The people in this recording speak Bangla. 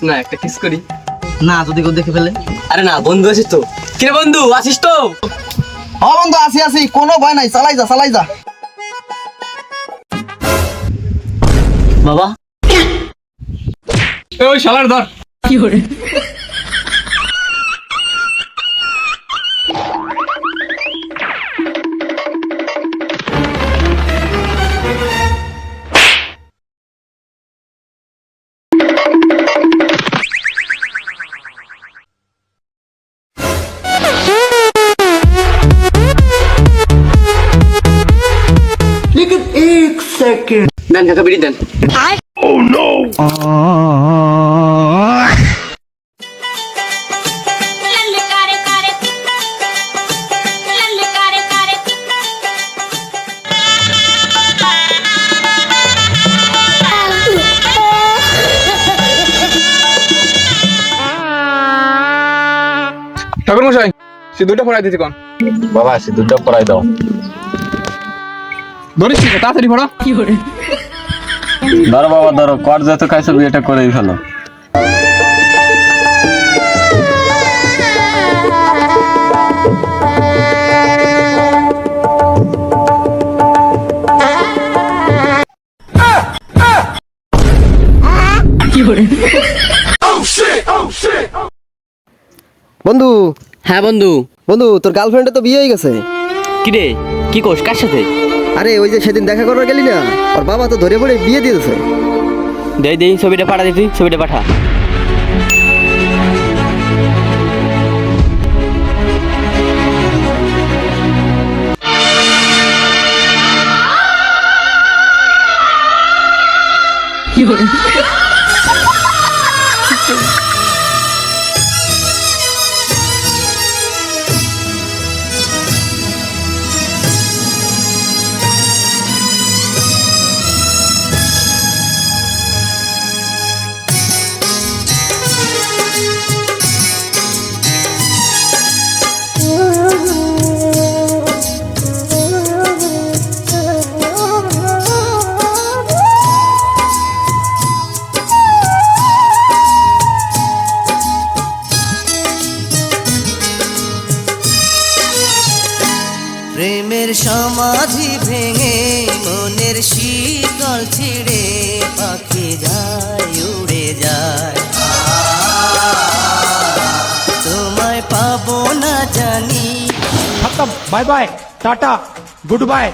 না একটা কিস করি না যদি কেউ দেখে ফেলে। আরে না বন্ধু আছিস তো কিরে বন্ধু আছিস তো হ্যাঁ বন্ধু আসি আসি কোনো ভয় নাই চালাই যা বাবা ওই শালার ধর কি করে দেন কাকা বিড়ি দেন ঠাকুর মশাই সে দুটো ফড়াই দিতে কোন বাবা সে দুটো পড়াই দাও। ধরিস কি তাড়াতাড়ি ফড়া কি করে ধরো বাবা ধরো, কর যত খাইছো বিয়েটা করেই ফেলো। কি করে বন্ধু হ্যাঁ বন্ধু বন্ধু তোর গার্লফ্রেন্ডের তো বিয়ে হয়ে গেছে। কি রে কি কোস কার সাথে আরে ওই যে সেদিন দেখা করবার গেলি না, ওর বাবা তো ধরে পড়ে বিয়ে দিয়ে দিয়েছে। দেই ছবিটা পাঠা দিই ছবিটা পাঠা কি করে প্রেমের সমাধি ভেঙে মনের শীতল ছিড়ে পাখি যায় উড়ে যায়, তোমায় পাবো না জানি। Bye bye tata good bye.